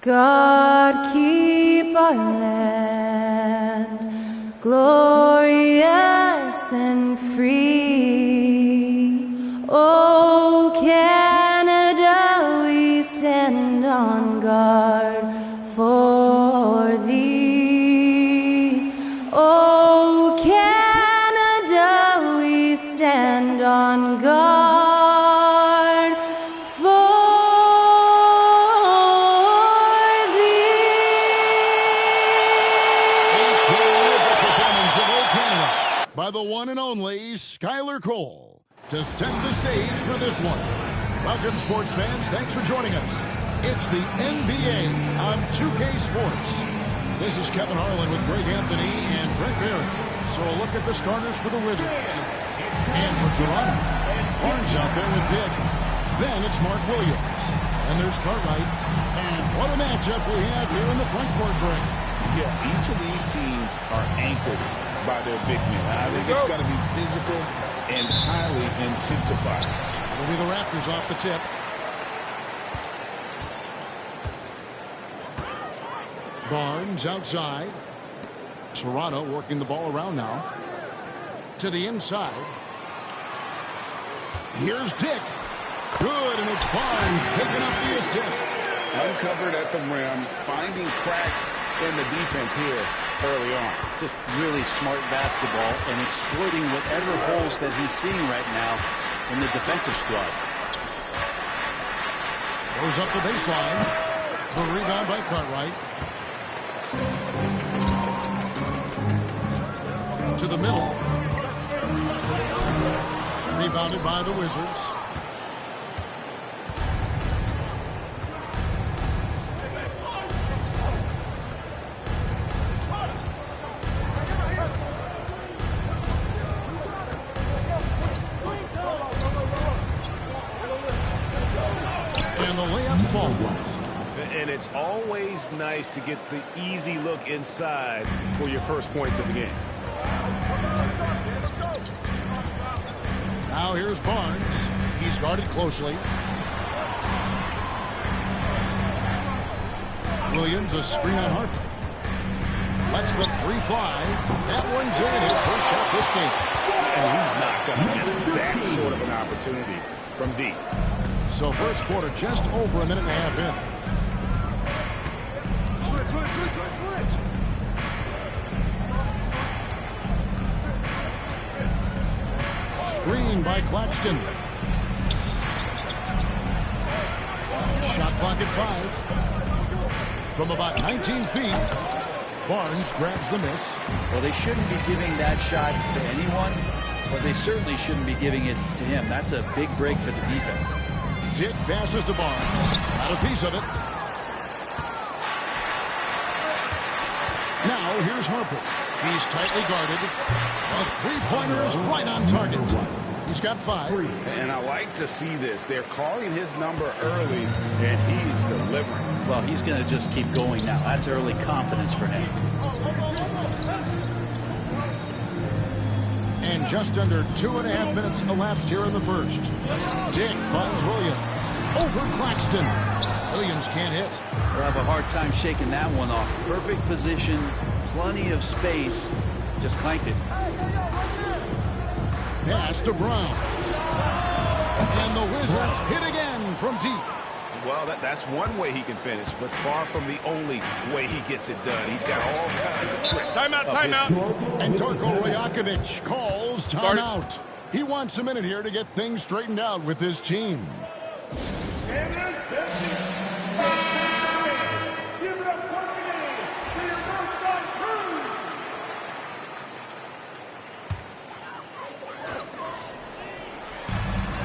God keep our land glorious and free. Oh, Canada, we stand on guard for thee. Oh, Canada, we stand on guard for by the one and only Skylar Cole to set the stage for this one. Welcome, sports fans. Thanks for joining us. It's the NBA on 2K Sports. This is Kevin Harlan with Greg Anthony and Brent Barrett. So a look at the starters for the Wizards. And for Toronto, Barnes out there with Dick. Then it's Mark Williams. And there's Cartwright. And what a matchup we have here in the front court, Greg. Yeah, each of these teams are anchored by their big men. I think it's going to be physical and highly intensified. It'll be the Raptors off the tip. Barnes outside. Toronto working the ball around now. To the inside. Here's Dick. Good, and it's Barnes picking up the assist. Uncovered at the rim, finding cracks in the defense here early on. Just really smart basketball and exploiting whatever holes that he's seeing right now in the defensive squad. Goes up the baseline. The rebound by Cartwright. To the middle. Rebounded by the Wizards. And the layup falls. And it's always nice to get the easy look inside for your first points of the game. Now here's Barnes. He's guarded closely. Williams a screen on Harper. Lets the three fly. That one's in. His first shot this game. And he's not going to miss that sort of an opportunity from deep. So first quarter just over a minute and a half in. Screen by Claxton. Shot clock at 5. From about 19 feet, Barnes grabs the miss. Well, they shouldn't be giving that shot to anyone, but they certainly shouldn't be giving it to him. That's a big break for the defense. Dick passes to Barnes. Got a piece of it. Now here's Harper. He's tightly guarded. A three-pointer is right on target. He's got 5. And I like to see this. They're calling his number early, and he's delivering. Well, he's going to just keep going now. That's early confidence for him. And just under 2.5 minutes elapsed here in the first. Dick finds Williams. Over Claxton. Williams can't hit. They'll have a hard time shaking that one off. Perfect position, plenty of space. Just clanked it. Pass to Brown. And the Wizards hit again from deep. Well, that's one way he can finish, but far from the only way he gets it done. He's got all kinds of tricks. Timeout. And Darko Rajakovic calls timeout. He wants a minute here to get things straightened out with his team.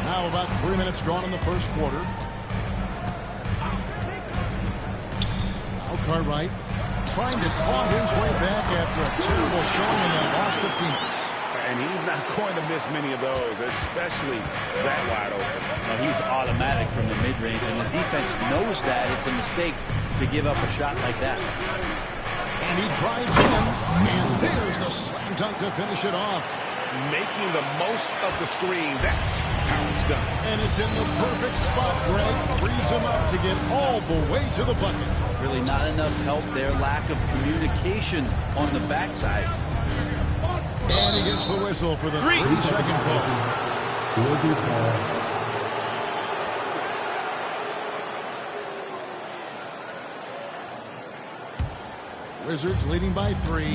Now about 3 minutes gone in the first quarter. Now Cartwright trying to claw his way back after a terrible showing in that loss to Phoenix. And he's not going to miss many of those, especially that wide open. Well, he's automatic from the mid-range, and the defense knows that it's a mistake to give up a shot like that. And he drives in, and there's the slam dunk to finish it off. making the most of the screen. That's how it's done. And it's in the perfect spot, Greg. Frees him up to get all the way to the bucket. Really not enough help there. Lack of communication on the backside. And he gets the whistle for the 3-second call. Wizards leading by 3.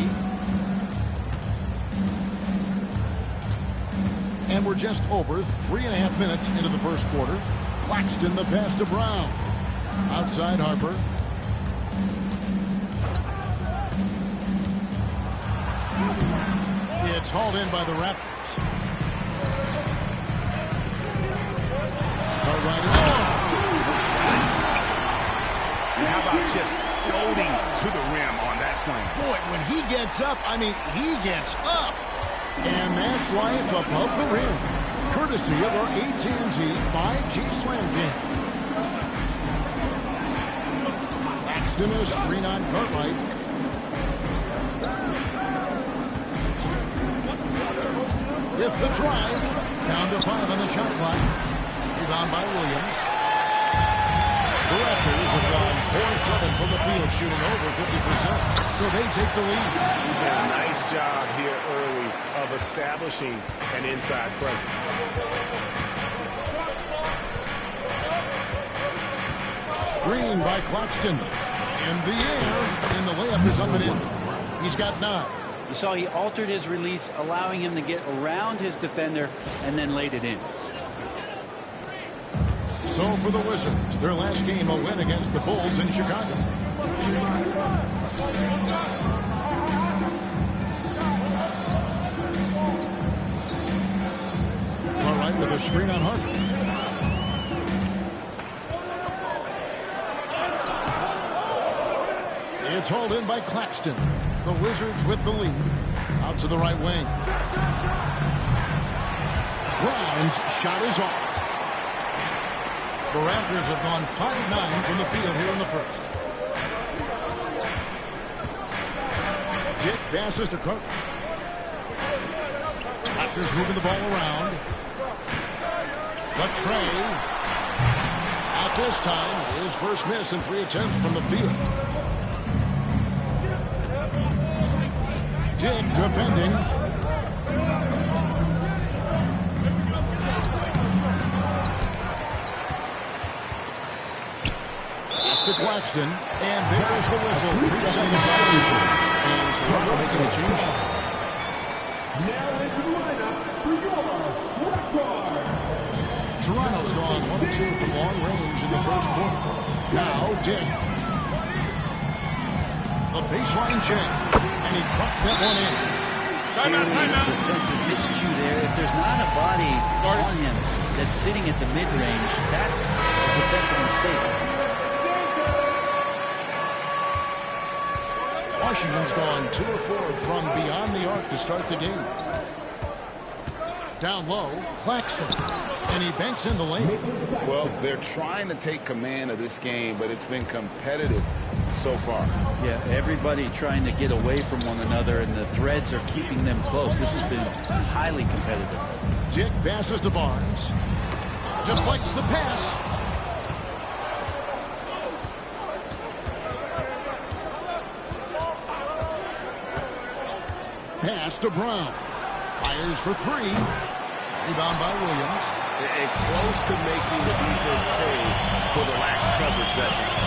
And we're just over 3.5 minutes into the first quarter. Claxton the pass to Brown. Outside Harper. It's hauled in by the Raptors. And how about just floating to the rim on that slam? Boy, when he gets up, I mean, he gets up. And that's life above the rim. Courtesy of our AT&T 5G Slam game. Claxton a screen on Cartwright. With the drive. Down to 5 on the shot clock. Rebound by Williams. The Raptors have gone 4-7 from the field, shooting over 50%. So they take the lead. He did a nice job here early of establishing an inside presence. Screen by Claxton. In the air, and the layup is up and in. He's got 9. You saw he altered his release, allowing him to get around his defender and then laid it in. So for the Wizards, their last game a win against the Bulls in Chicago. All right, with a screen on Harper. It's hauled in by Claxton. The Wizards with the lead. Out to the right wing. Brown's shot is off. The Raptors have gone 5-9 from the field here in the first. Dick passes to Cook. Raptors moving the ball around. Latrey. Out this time. His first miss in 3 attempts from the field. Dick defending. To Claxton, and there's the whistle. 3 seconds violation. And Toronto making a change. Now into the lineup for your Raptors. Toronto's gone 1 of 2 from long range in the first quarter. Now Dick. The baseline check, and he puts that one in. Timeout. Defensive miscue there. If there's not a body on him that's sitting at the mid-range, that's a defensive mistake. Washington's gone 2 of 4 from beyond the arc to start the game. Down low, Claxton, and he banks in the lane. Well, they're trying to take command of this game, but it's been competitive so far. Yeah, everybody trying to get away from one another, and the threads are keeping them close. This has been highly competitive. Dick passes to Barnes. Deflects the pass. Pass to Brown. Fires for 3. Rebound by Williams. And close to making the defense pay for the lax coverage that time.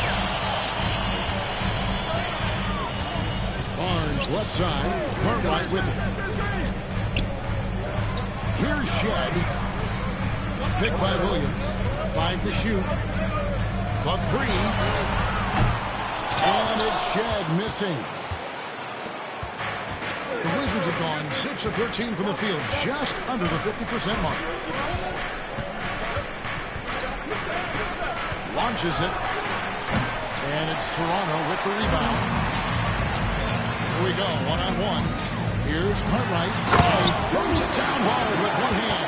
Barnes left side. Cartwright with it. Here's Shed. Picked by Williams. 5 to shoot. Club 3. And it's Shed missing. The Wizards have gone 6 of 13 from the field, just under the 50% mark. Launches it. And it's Toronto with the rebound. Here we go, one-on-one. Here's Cartwright. He throws it down hard with one hand.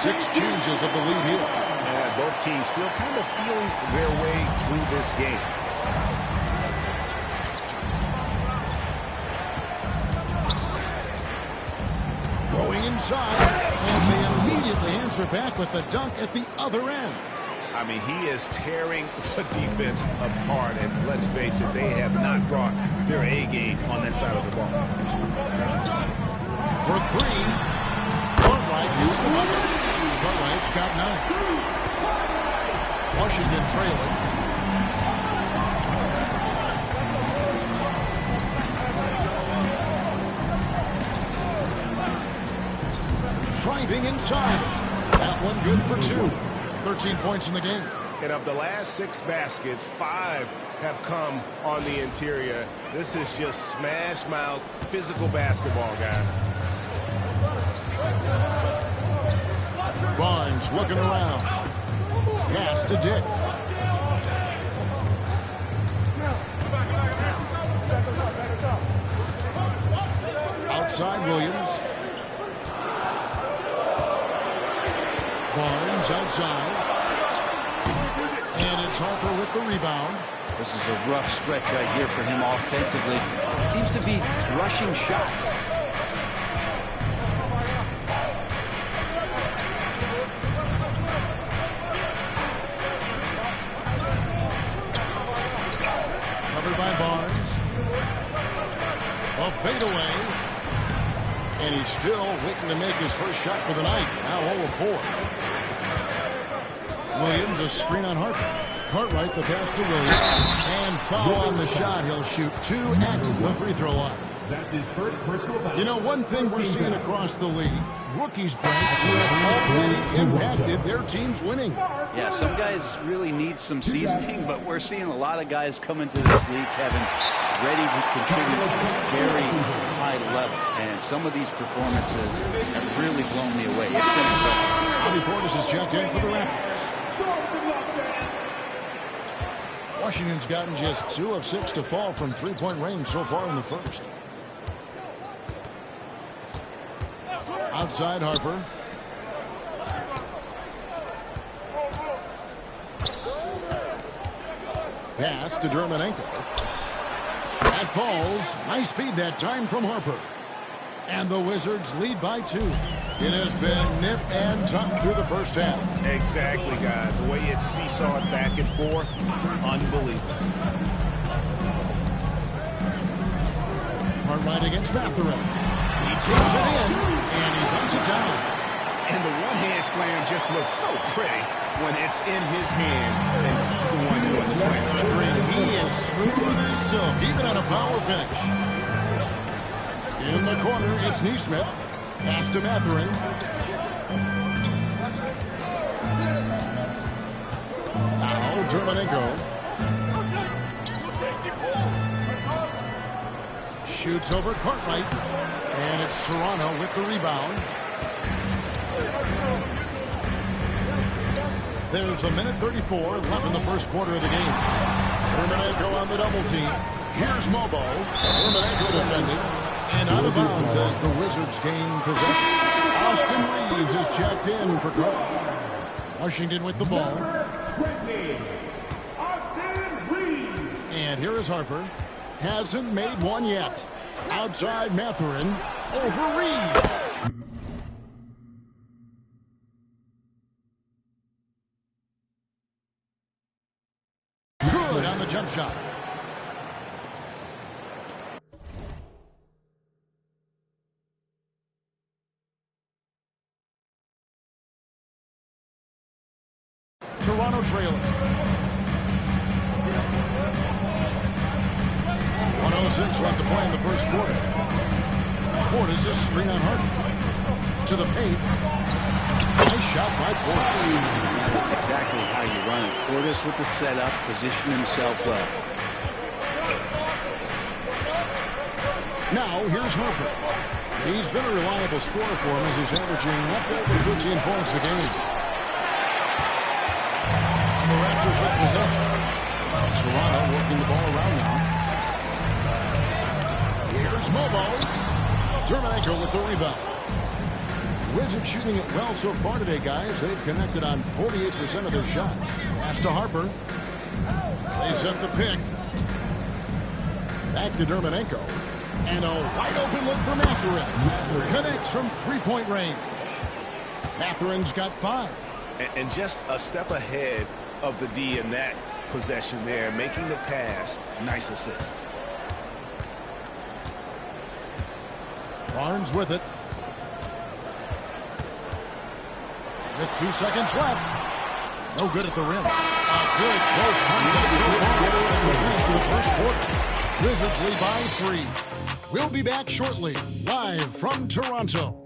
6 changes of the lead here. And both teams still kind of feeling their way through this game. Going inside, and they immediately answer back with the dunk at the other end. I mean, he is tearing the defense apart, and let's face it, they have not brought their A game on that side of the ball. For three, Cartwright hits the bucket. Cartwright's got 9. Washington trailing. Driving inside. That one good for 2. 13 points in the game. And of the last 6 baskets, 5 have come on the interior. This is just smash-mouth physical basketball, guys. Barnes looking around. Pass to Dick. Outside Williams. Barnes outside. And it's Harper with the rebound. This is a rough stretch right here for him offensively. He seems to be rushing shots. Covered by Barnes. A fadeaway. And he's still waiting to make his first shot for the night. Now 0 of 4. Williams, a screen on Harper. Cartwright, the pass to Williams. And foul on the shot. He'll shoot 2 at the free throw line. That's his first personal foul. You know, one thing we're seeing across the league, rookies, Brent, who have already impacted their team's winning. Yeah, some guys really need some seasoning, but we're seeing a lot of guys come into this league, Kevin, ready to contribute at a very high level. And some of these performances have really blown me away. It's been impressive. Bobby Portis is checked in for the Raptors. Washington's gotten just 2 of 6 to fall from three-point range so far in the first. Outside Harper. Pass to Dermanenko. That falls. Nice feed that time from Harper. And the Wizards lead by 2. It has been nip and tuck through the first half. Exactly, guys. The way it's seesawed back and forth, unbelievable. Cartwright against Mathurin. He takes it in, and he dumps it down. And the one-hand slam just looks so pretty when it's in his hand, and he's the one doing the slam. He is smooth as silk, even on a power finish. In the corner, it's Neesmith. Pass to Mathurin. Now, Dermanenko. Shoots over Cartwright. And it's Toronto with the rebound. There's a minute 34 left in the first quarter of the game. Dermanenko on the double team. Here's Mobo. Dermanenko defending. And out of bounds as the Wizards gain possession. Austin Reeves is checked in for Cartwright. Washington with the ball. 20, Austin Reeves. And here is Harper. Hasn't made one yet. Outside Mathurin. Over Reeves. Good on the jump shot. Toronto trailing. 1:06 left to play in the first quarter. Portis is screen on Harden. To the paint. Nice shot by Portis. Now that's exactly how you run it. Portis with the setup, position himself well. Now here's Harper. He's been a reliable scorer for him as he's averaging up over 13 points a game. The Raptors with possession. Toronto working the ball around now. Here's Mobo. Dermanenko with the rebound. Wizards shooting it well so far today, guys. They've connected on 48% of their shots. Pass to Harper. They set the pick. Back to Dermanenko. And a wide open look for Mathurin. Connects from three-point range. Mathurin's got 5. And just a step ahead of the D in that possession there, making the pass. Nice assist. Barnes with it. With 2 seconds left. No good at the rim. A good close contest as we finish the first quarter. Wizards lead by 3. We'll be back shortly, live from Toronto.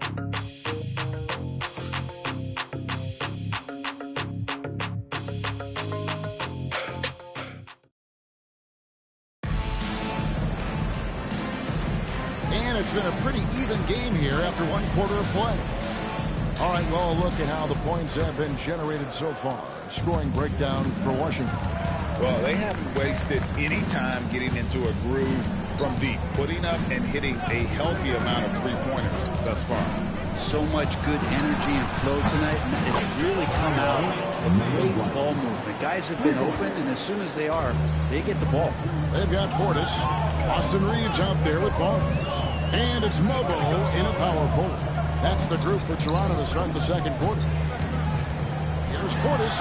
And it's been a pretty even game here after 1 quarter of play. All right, well, a look at how the points have been generated so far. Scoring breakdown for Washington. Well, they haven't wasted any time getting into a groove from deep, putting up and hitting a healthy amount of three-pointers thus far. So much good energy and flow tonight, and it's really come out of great ball movement. Guys have been open, and as soon as they are, they get the ball. They've got Portis. Austin Reeves out there with Barnes. And it's Mobo in a power forward. That's the group for Toronto to start the second quarter. Here's Portis.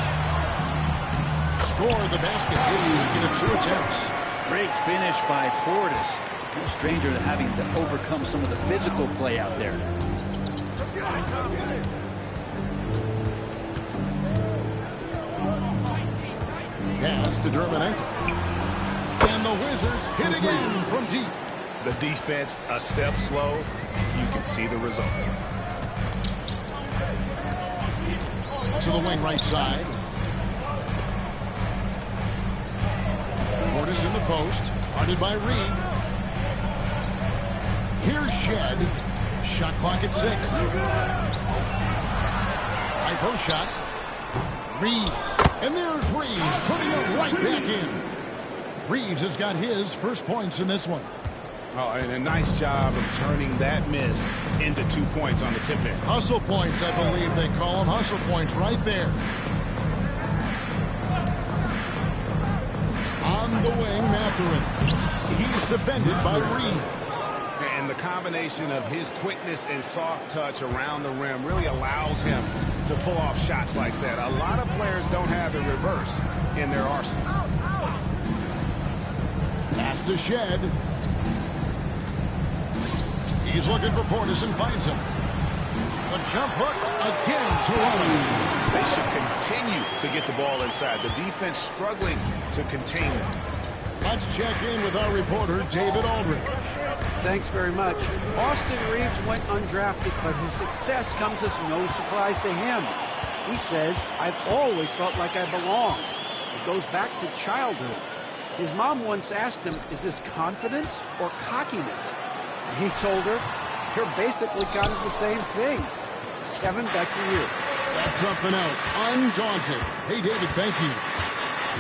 Scored the basket. His second of 2 attempts. Great finish by Portis. No stranger to having to overcome some of the physical play out there. Pass to Dermanenko. And the Wizards hit again from deep. The defense a step slow, and you can see the result. To the wing right side. Portis in the post. Guarded by Reed. Here's Shed. Shot clock at 6. High post shot. Reed. And there's Reeves putting it right back in. Reeves has got his first points in this one. Oh, and a nice job of turning that miss into 2 points on the tip in. Hustle points, I believe they call them. Hustle points right there. On the wing, Mathurin. He's defended by Reed. And the combination of his quickness and soft touch around the rim really allows him to pull off shots like that. A lot of players don't have the reverse in their arsenal. Pass to Shed. He's looking for Portis and finds him. The jump hook again, Toronto. They should continue to get the ball inside. The defense struggling to contain them. Let's check in with our reporter, David Aldridge. Thanks very much. Austin Reeves went undrafted, but his success comes as no surprise to him. He says, "I've always felt like I belong." It goes back to childhood. His mom once asked him, "Is this confidence or cockiness?" He told her, "You're basically kind of the same thing." Kevin, back to you. That's something else. Undaunted. Hey, David, thank you.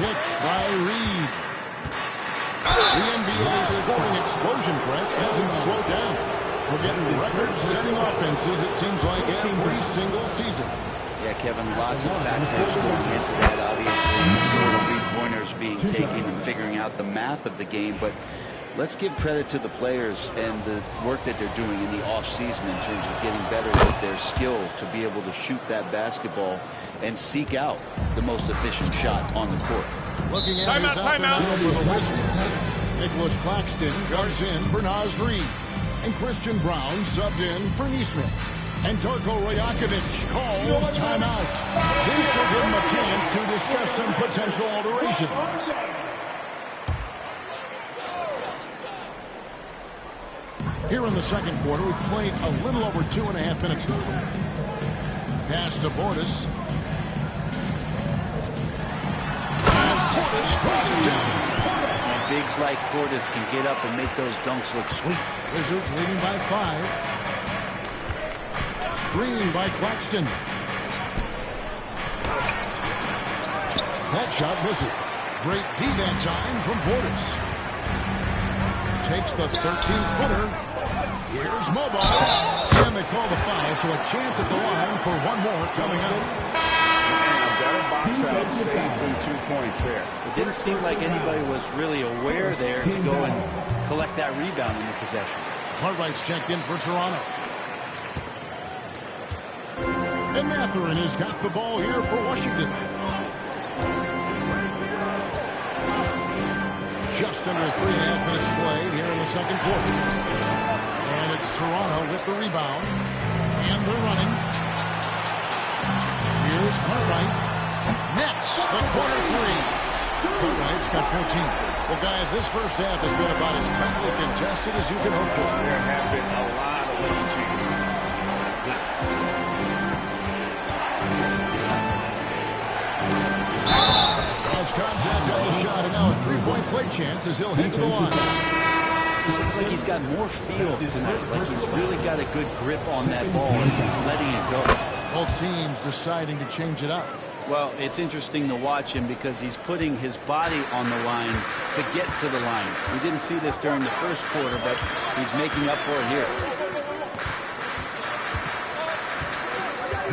Hit by Reed. The NBA scoring explosion press hasn't slowed down. We're getting record-setting offenses, it seems like, every single season. Yeah, Kevin, lots of factors going into that. Obviously, more three-pointers being taken and figuring out the math of the game. But let's give credit to the players and the work that they're doing in the off-season in terms of getting better with their skill to be able to shoot that basketball and seek out the most efficient shot on the court. Looking at his out for the Wizards. Nicholas Claxton goes in for Naz Reid. And Christian Brown subbed in for Neesmith. And Darko Rajakovic calls timeout. This will give him a chance to discuss some potential alterations. Here in the second quarter, we've played a little over 2.5 minutes now. Pass to Portis. And Portis throws it down. And bigs like Portis can get up and make those dunks look sweet. Wizards leading by 5. Screen by Claxton. That shot misses. Great D that time from Portis. Takes the 13-footer. Here's Mobo. And they call the foul, so a chance at the line for one more coming up. Better box out, saves them 2 points there. It didn't seem like anybody was really aware there to go and collect that rebound in the possession. Cartwright's checked in for Toronto. And Mathurin has got the ball here for Washington. Just under 3.5 minutes played here in the second quarter. And it's Toronto with the rebound. And they're running. Here's Cartwright. Nets the corner three. Cartwright's got 14. Well, guys, this first half has been about as tightly contested as you can hope for. There have been a lot of late changes. Cross contact on the shot, and now a three-point play chance as he'll head to the line. Seems like he's got more feel tonight. Like he's really got a good grip on that ball and he's letting it go. Both teams deciding to change it up. Well, it's interesting to watch him because he's putting his body on the line to get to the line. We didn't see this during the first quarter, but he's making up for it here.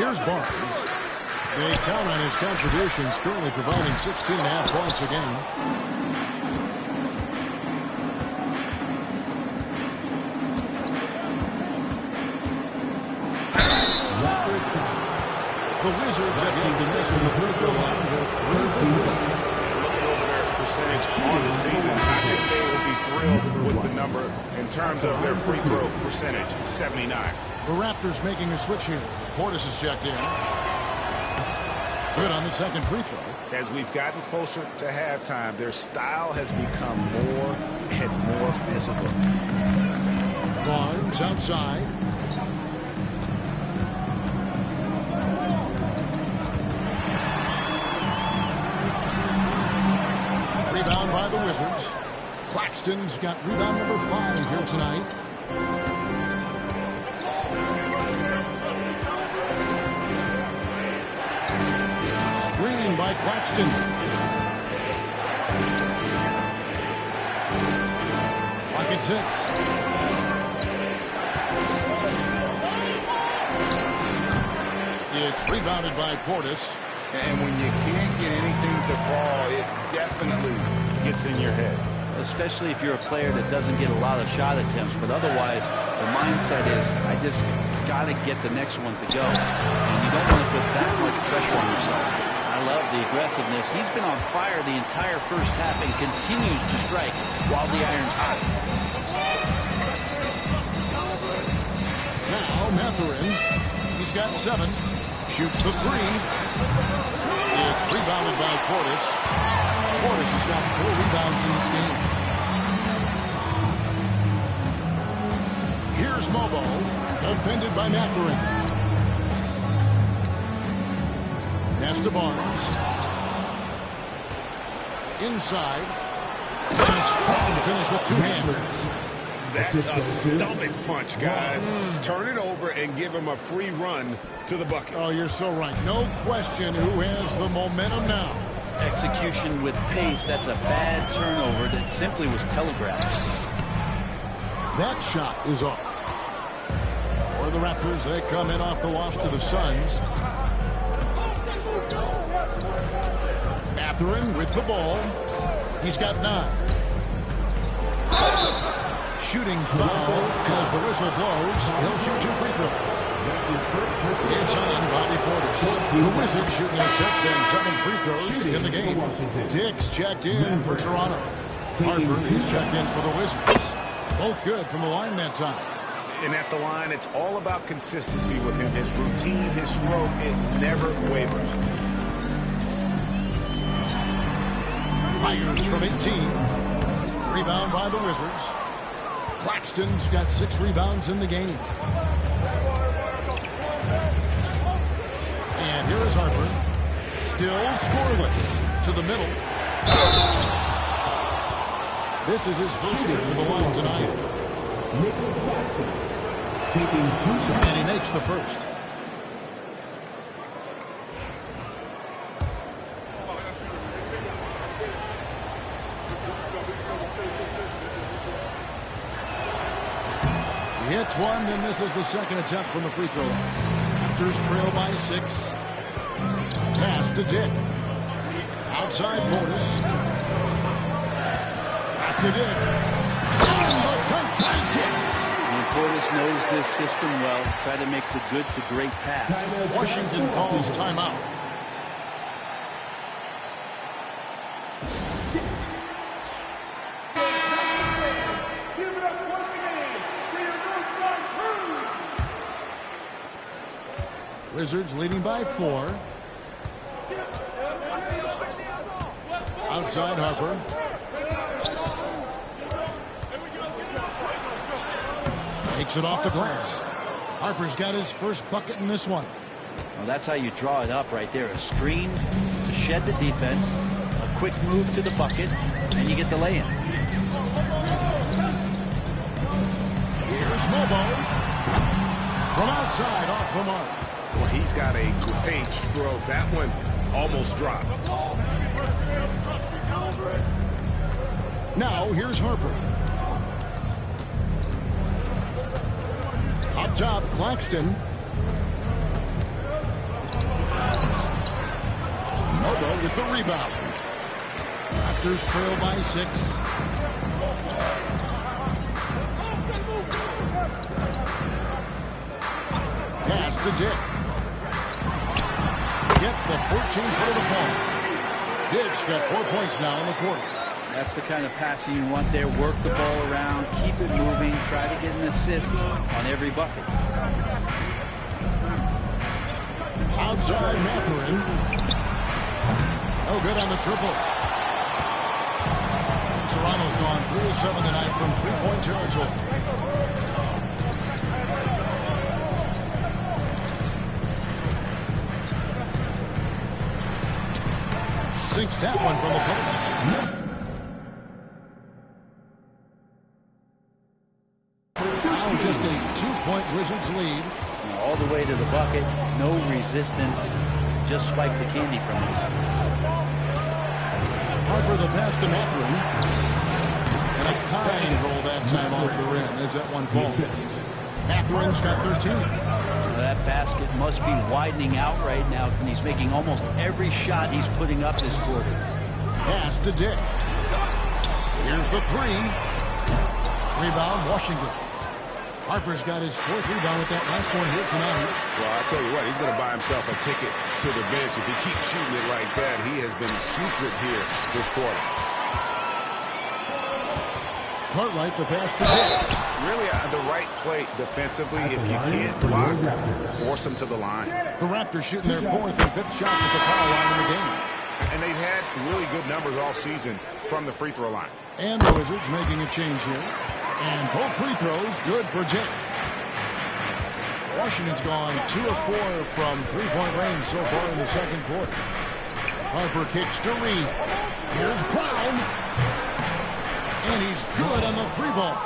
Here's Barnes. They count on his contributions, currently providing 16.5 points a game. The Wizards have yet to miss from the free throw line. They're 3 for 3. Looking over their percentage on the season, I think they will be thrilled with the number in terms of their free throw percentage, 79. The Raptors making a switch here. Portis is checked in. Good on the second free throw. As we've gotten closer to halftime, their style has become more and more physical. Barnes outside. Rebound by the Wizards. Claxton's got rebound number 5 here tonight. Screen by Claxton. Pocket 6. It's rebounded by Portis. And when you can't get anything to fall, it definitely gets in your head. Especially if you're a player that doesn't get a lot of shot attempts. But otherwise, the mindset is, I just got to get the next one to go. And you don't want to put that much pressure on yourself. I love the aggressiveness. He's been on fire the entire first half and continues to strike while the iron's hot. Now Mathurin. He's got 7. Shoots the 3. It's rebounded by Portis. Portis has got 4 rebounds in this game. Here's Mobo, defended by Mathurin. Pass to Barnes. Inside. And a strong finish with 2-handers. That's a stomach punch, guys. Turn it over and give him a free run to the bucket. Oh, you're so right. No question who has the momentum now. Execution with pace. That's a bad turnover that simply was telegraphed. That shot is off. For the Raptors, they come in off the loss to the Suns. Mathurin with the ball. He's got 9. Shooting foul as the whistle blows. He'll shoot 2 free throws. It's on Bobby Portis. The Wizards shooting their 6th and 7th free throws in the game. Dick's checked in for Toronto. Harper is checked in for the Wizards. Both good from the line that time. And at the line, it's all about consistency with him. His routine, his stroke, it never wavers. Fires from 18. Rebound by the Wizards. Claxton's got 6 rebounds in the game. And here is Harper. Still scoreless. To the middle. This is his first trip to the line tonight. And he makes the first. He hits one, then misses the second attempt from the free throw line. Raptors trail by 6. Pass to Dick. Outside Portis. Back to Dick. And the Portis knows this system well. Try to make the good to great pass. Washington calls timeout. Give it up once again for your Northside Crew. Wizards leading by 4. Outside Harper. Takes it off the glass. Harper's got his first bucket in this one. Well, that's how you draw it up right there. A screen to shed the defense, a quick move to the bucket, and you get the lay-in. Here's Mobo. From outside, off the mark. Well, he's got a great stroke. That one almost dropped. Now, here's Harper. Up top, Claxton. Mobo with the rebound. Raptors trail by 6. Pass to Dick. Gets the 14th for the fall. Dick's got 4 points now in the quarter. That's the kind of passing you want there. Work the ball around, keep it moving, try to get an assist on every bucket. Outside Mathurin. No good on the triple. Toronto's gone 3 of 7 tonight from 3-point territory. Sinks that one from the post. Now just a 2-point Wizards lead. All the way to the bucket, no resistance, just swipe the candy from him. Harper the pass to Mathurin. And a kind roll that time off the rim as that one falls. Mathurin's got 13. That basket must be widening out right now, and he's making almost every shot he's putting up this quarter. Pass to Dick. Here's the 3. Rebound, Washington. Harper's got his 4th rebound with that last one here tonight. Well, I tell you what, he's going to buy himself a ticket to the bench. If he keeps shooting it like that, he has been putrid here this quarter. Cartwright the pass to Dick. Really the right play defensively. If you can't block, force him to the line. The Raptors shooting their 4th and 5th shots at the foul line in the game. And they've had really good numbers all season from the free throw line. And the Wizards making a change here. And both free throws good for Dick. Washington's gone 2 of 4 from 3-point range so far in the second quarter. Harper kicks to Reed. Here's Brown. And he's good on the 3-ball.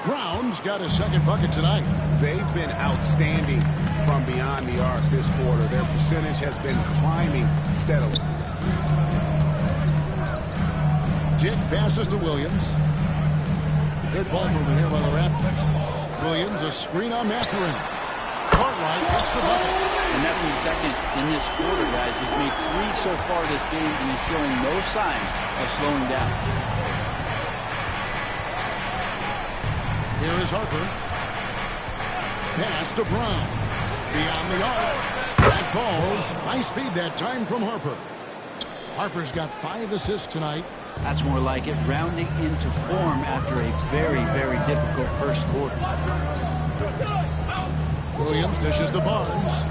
Brown's got his second bucket tonight. They've been outstanding from beyond the arc this quarter. Their percentage has been climbing steadily. Dick passes to Williams. Good ball movement here by the Raptors. Williams, a screen on Mathurin. Cartwright gets the bucket. And that's his second in this quarter, guys. He's made 3 so far this game, and he's showing no signs of slowing down. Here is Harper. Pass to Brown. Beyond the arc. That falls. Nice feed that time from Harper. Harper's got 5 assists tonight. That's more like it, rounding into form after a very, very difficult first quarter. Williams dishes to Barnes.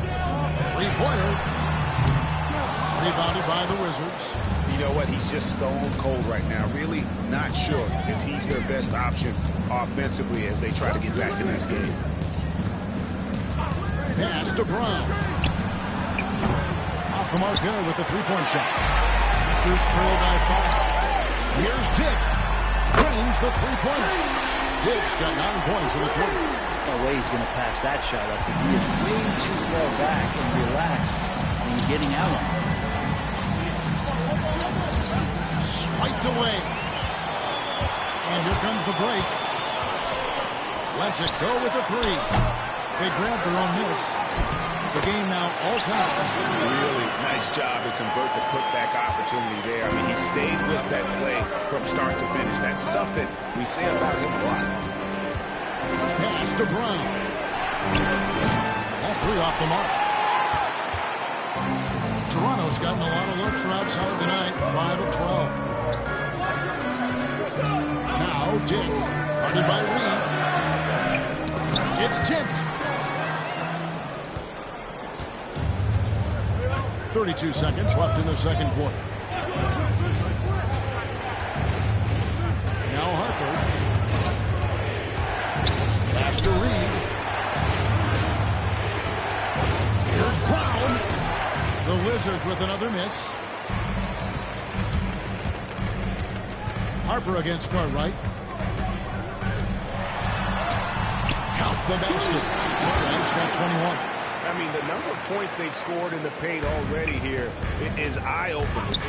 3-pointer. Rebounded by the Wizards. You know what? He's just stone cold right now. Really not sure if he's their best option offensively as they try to get back in this game. Pass to Brown. Off the mark there with the 3-point shot. Raptors trail by 5. Here's Dick. Drains the 3-pointer. Dick's got 9 points in the quarter. No way he's going to pass that shot up. He is way too far back and relaxed when you're getting out on him. Swiped away. And here comes the break. Lets it go with the 3. They grabbed their own miss. The game now all time. Really nice job to convert the putback opportunity there. I mean, he stayed with that play from start to finish. That's something we say about him a lot. Pass to Brown. All three off the mark. Toronto's gotten a lot of looks from outside tonight. 5 of 12. Now Dick. Guarded by Reed. It's tipped. 32 seconds left in the second quarter. Now Harper. Pass to Reed. Here's Brown. The Wizards with another miss. Harper against Cartwright. Count the basket. Rams got 21. I mean, the number of points they've scored in the paint already here is eye-opening.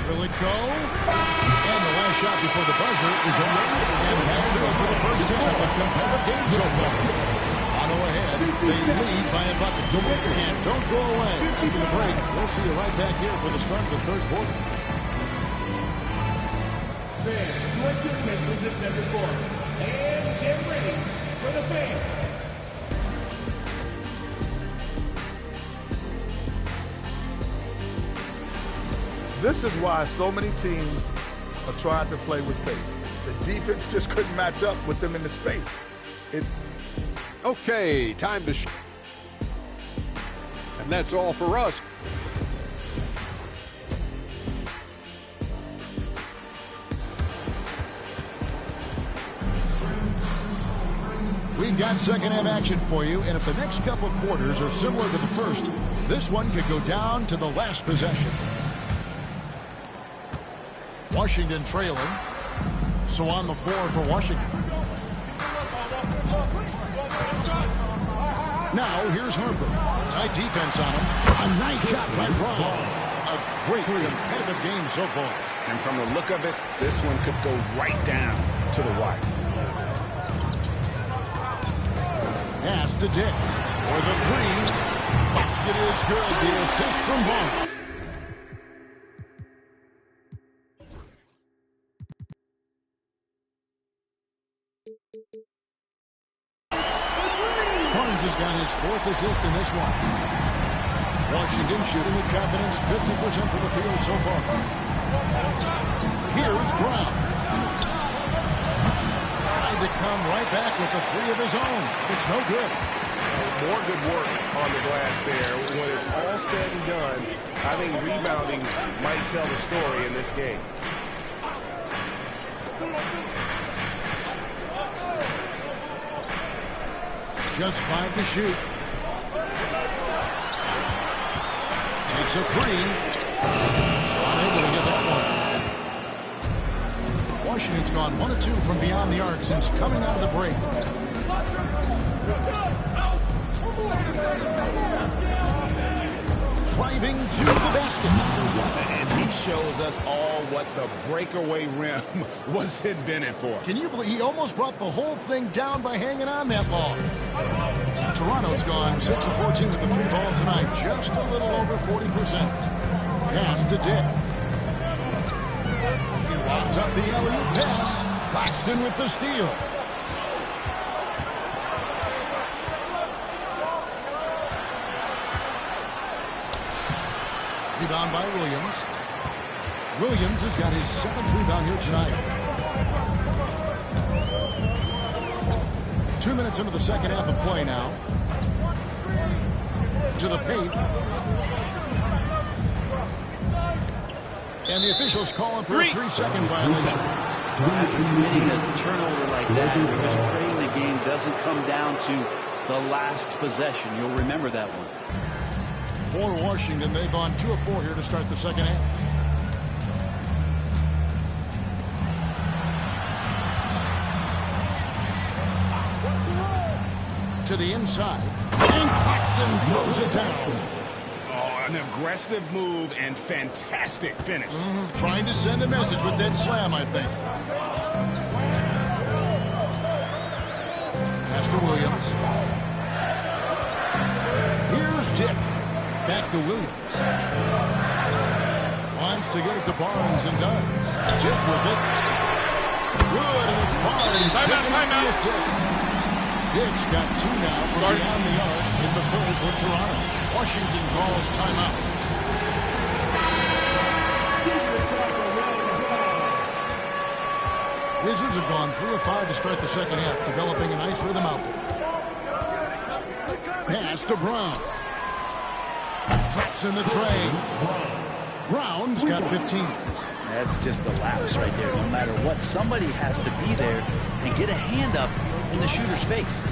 Will it go? And the last shot before the buzzer is away. And that'll do it for the first half of competitive game so far. Toronto ahead. They lead by a bucket. And don't go away. After the break, we'll see you right back here for the start of the third quarter. Fans, direct your attention to center court. And get ready for the fans. This is why so many teams are trying to play with pace. The defense just couldn't match up with them in the space. Okay, time to and that's all for us. We've got second half action for you, and if the next couple quarters are similar to the first, this one could go down to the last possession. Washington trailing. So on the floor for Washington. Now here's Harper. Tight defense on him. A nice shot by Brown. A great competitive game so far. And from the look of it, this one could go right down to the wire. Pass to Dick. For the three. Basket is good. The assist from Vaughn. Barnes has got his fourth assist in this one. Washington shooting with confidence, 50% from the field so far. Here's Brown. Trying to come right back with the three of his own. It's no good. More good work on the glass there. When it's all said and done, I think rebounding might tell the story in this game. Just 5 to shoot. Takes a three. Unable to get that one. Washington's gone 1 of 2 from beyond the arc since coming out of the break. Driving to the basket. And he shows us all what the breakaway rim was invented for. Can you believe he almost brought the whole thing down by hanging on that long? Toronto's gone 6 of 14 with the 3 ball tonight. Just a little over 40%. Pass to Dick. He lobs up the alley-oop pass. Claxton with the steal. Rebound by Williams. Williams has got his 7th rebound here tonight. 2 minutes into the second half of play now. To the paint. And the officials calling for a 3-second violation. After committing a turnover like that, you're just praying the game doesn't come down to the last possession. You'll remember that one. For Washington, they've gone 2 of 4 here to start the second half. To the inside. And Claxton throws it down. Oh, an aggressive move and fantastic finish. Trying to send a message with that slam, I think. Pass to Williams. Here's Dick. Back to Williams. Wants to get it to Barnes and does. Dick with it. Good, and it's Barnes. Timeout. Assist. Dick's got 2 now from beyond the arc in the third for Toronto. Washington calls timeout. Wizards have gone 3 of 5 to start the second half, developing a nice rhythm out there. Pass to Brown. Drops in the tray. Brown's got 15. That's just a lapse right there. No matter what, somebody has to be there and get a hand up in the shooter's face.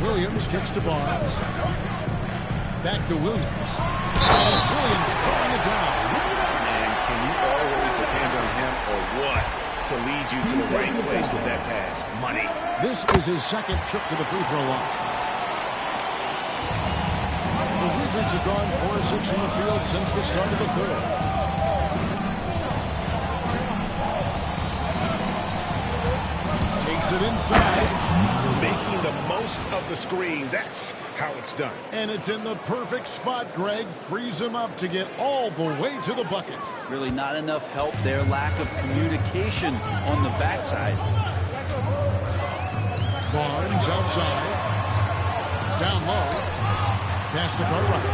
Williams kicks to Barnes. Back to Williams. As Williams throwing it down. And can you always depend on him or what to lead you to the right place with that pass? Money. This is his second trip to the free throw line. The Wizards have gone 4 of 6 from the field since the start of the third. Takes it inside. Making the most of the screen. That's how it's done. And it's in the perfect spot, Greg. Frees him up to get all the way to the bucket. Really not enough help there. Lack of communication on the backside. Barnes outside. Down low. Pass to Cartwright.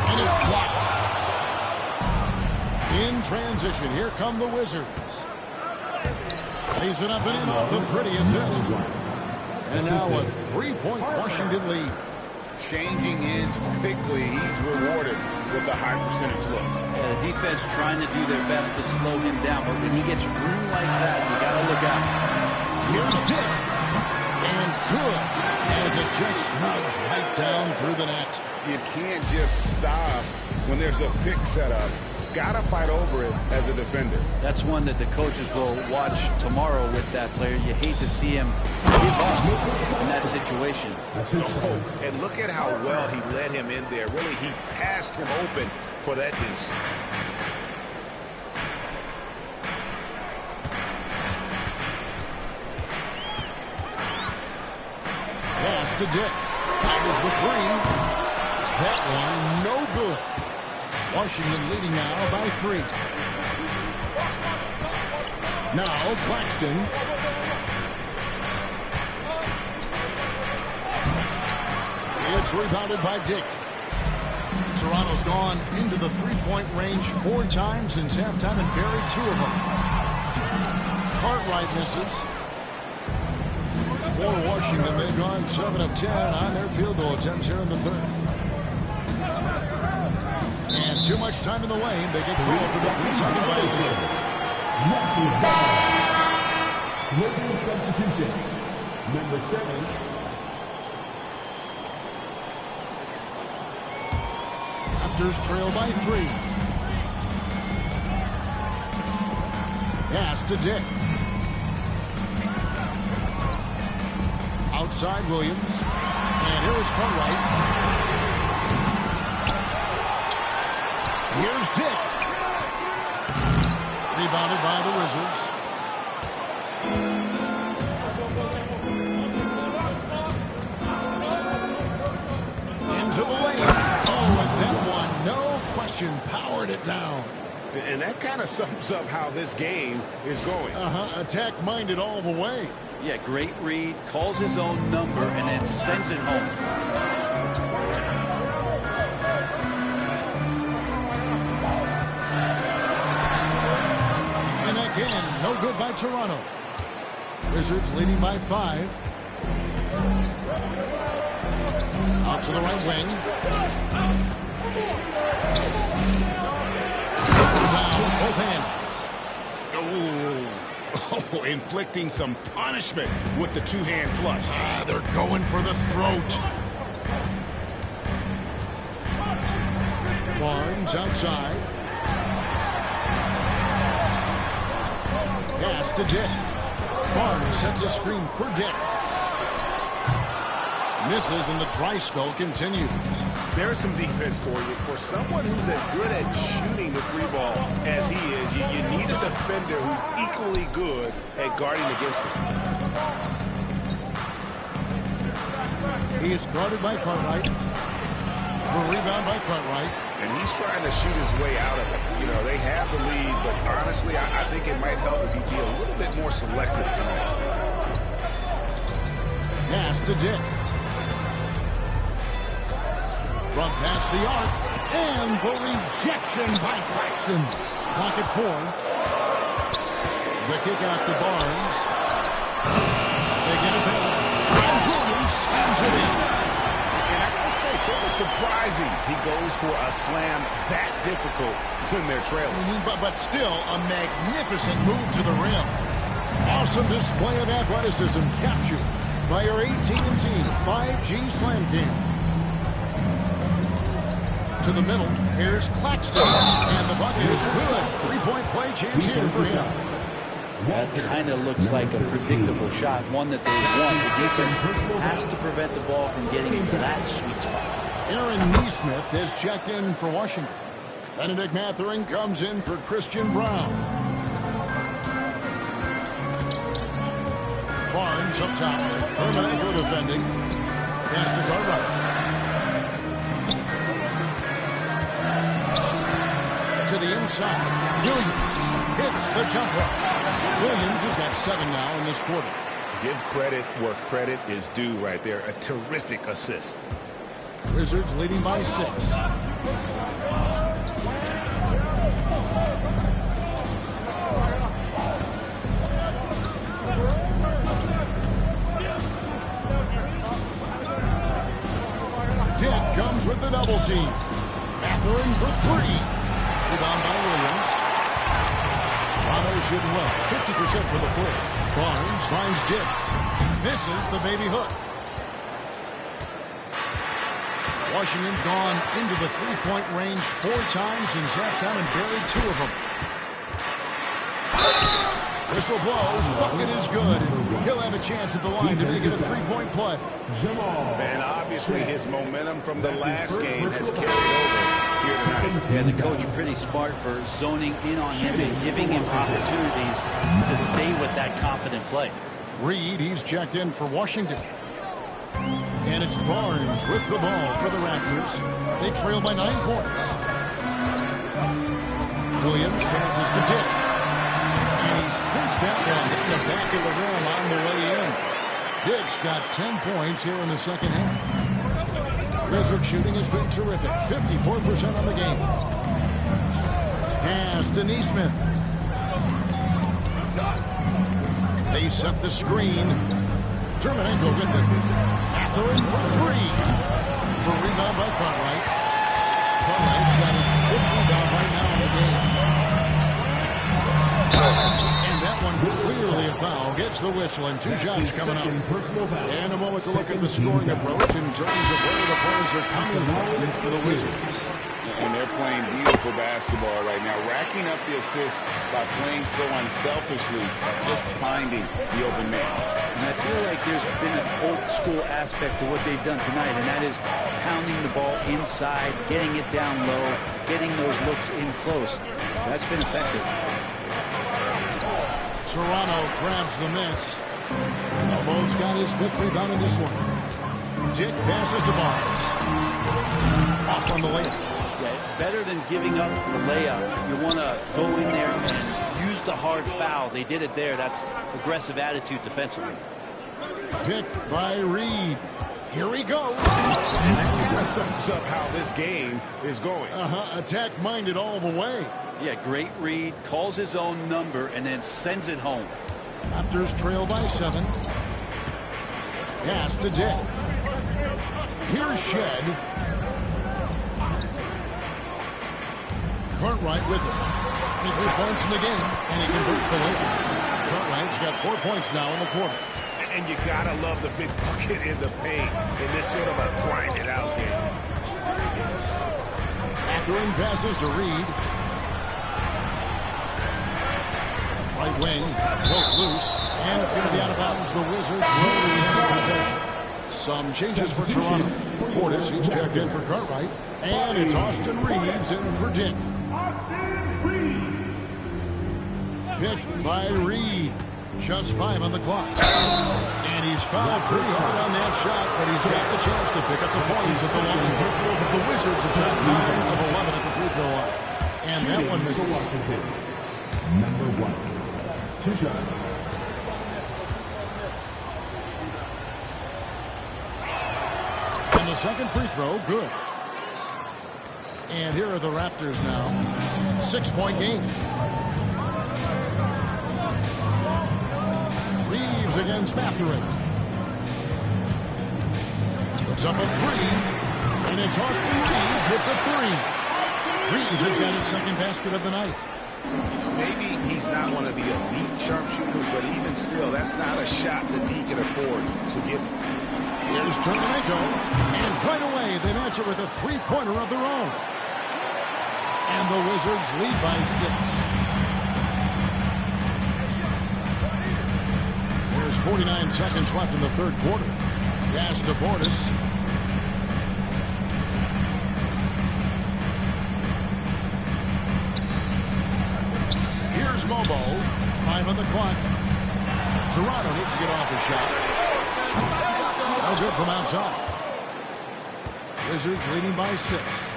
And it's blocked. In transition, here come the Wizards. Lays it up and in off the pretty assist. And now a 3-point Washington lead. Changing ends quickly. He's rewarded with a high percentage look. Yeah, the defense trying to do their best to slow him down, but when he gets room like that, you got to look out. Here's Dick. And good, as it just snugs right down through the net. You can't just stop when there's a pick set up. Got to fight over it as a defender. That's one that the coaches will watch tomorrow with that player. You hate to see him give up in that situation. Oh, and look at how well he led him in there. Really, he passed him open for that deuce. Pass to Dick. Fires the 3. That one no good. Washington leading now by 3. Now Claxton. It's rebounded by Dick. Toronto's gone into the 3-point range 4 times since halftime and buried 2 of them. Cartwright misses. For Washington, they've gone 7 of 10 on their field goal attempts here in the third. And too much time in the lane. They get called for the 3-second violation. Making substitution. Number 7. Raptors trail by 3. Pass to Dick. Outside Williams. And here is Cartwright. Here's Dick. Rebounded by the Wizards. Into the lane. Oh, and that one, no question, powered it down. And that kind of sums up how this game is going. Attack-minded all the way. Yeah, great read, calls his own number, and then sends it home. And again, no good by Toronto. Wizards leading by 5. Out to the right wing. Down with both hands. Oh, inflicting some punishment with the 2-hand flush. They're going for the throat. Barnes outside. Pass to Dick. Barnes sets a screen for Dick. Misses, and the dry spell continues. There's some defense for you. For someone who's as good at shooting the 3-ball as he is, you need a defender who's equally good at guarding against him. He is guarded by Cartwright. The rebound by Cartwright. and he's trying to shoot his way out of it. You know, they have the lead, but honestly, I think it might help if he be a little bit more selective tonight. Pass to Dick. From past the arc, and the rejection by Claxton. Pocket 4. The kick out to Barnes. They get a penalty. And Williams slams it in. And I gotta say, sort of surprising he goes for a slam that difficult when they're trailing. But still, a magnificent move to the rim. Awesome display of athleticism captured by your AT&T 5G Slam Cam. To the middle, here's Claxton. And the bucket is good. Three-point play chance here for him. That kind of looks like a predictable shot, one that they want. The defense has to prevent the ball from getting into that sweet spot. Aaron Neesmith has checked in for Washington. Benedict Mathurin comes in for Christian Brown. Barnes up top. Hermanenko defending. Pass to Cartwright. To the inside. Williams hits the jumper. Williams has got 7 now in this quarter. Give credit where credit is due right there. A terrific assist. Wizards leading by 6. Dick comes with the double team. Mathurin for 3. Rebound by Williams. Toronto shooting well. 50% for the floor. Barnes finds Dick. Misses the baby hook. Washington's gone into the three-point range 4 times since halftime and buried 2 of them. Whistle blows. Bucket is good. He'll have a chance at the line to make it a three-point play. And obviously his momentum from the last game has carried over. Yeah, the coach pretty smart for zoning in on him and giving him opportunities to stay with that confident play. Reed, he's checked in for Washington. And it's Barnes with the ball for the Raptors. They trail by 9 points. Williams passes to Dick. And he sinks that one in the back of the rim on the way in. Dick's got 10 points here in the second half. Wizard shooting has been terrific. 54% on the game. Pass to Neesmith. They set the screen. Hermanenko with it. Mathurin for 3. The rebound by Cartwright. Cartwright's got his 5th rebound right now in the game. And that one clearly a foul. Gets the whistle and 2 shots coming up. And a moment to look at the scoring approach in terms of where the points are coming from for the Wizards. And they're playing beautiful basketball right now, racking up the assists by playing so unselfishly, just finding the open man. And I feel like there's been an old school aspect to what they've done tonight, and that is pounding the ball inside, getting it down low, getting those looks in close. That's been effective. Toronto grabs the miss. Elbow's got his 5th rebound in this one. Dick passes to Barnes. Off on the layup. Yeah, better than giving up the layup. You want to go in there and use the hard foul. They did it there. That's aggressive attitude defensively. Picked by Reed. Here he goes. And that kind of sums up how this game is going. Attack-minded all the way. Yeah, great read. Calls his own number and then sends it home. Raptors trail by 7. Pass to Dick. Here's Shed. Cartwright with it. 23 points in the game, and he converts the layup. Cartwright's got 4 points now in the quarter. And you gotta love the big bucket in the paint in this sort of a grind-it-out game. Mathurin passes to Reed. Right wing, broke loose, and it's going to be out of bounds. The Wizards will retain possession. Some changes for Toronto. Portis, he's checked in for Cartwright, and it's Austin Reeves in for Dick. Picked by Reed. Just 5 on the clock. And he's fouled pretty hard on that shot, but he's got the chance to pick up the points at the line. The Wizards have shot 9 of 11 at the free throw line. And that one misses. Number 1. 2 shots. And the second free throw, good. And here are the Raptors now. 6-point game. Reeves against Mathurin. Puts up a 3. And it's Austin Reeves with the 3. Reeves has got his second basket of the night. Maybe he's not one of the elite sharpshooters, but even still, that's not a shot that he can afford to give. Here's Terminenko. And right away, they match it with a three-pointer of their own. And the Wizards lead by 6. There's 49 seconds left in the third quarter. Pass to Portis. Here's Mobo. 5 on the clock. Toronto needs to get off a shot. No good from outside. Wizards leading by 6.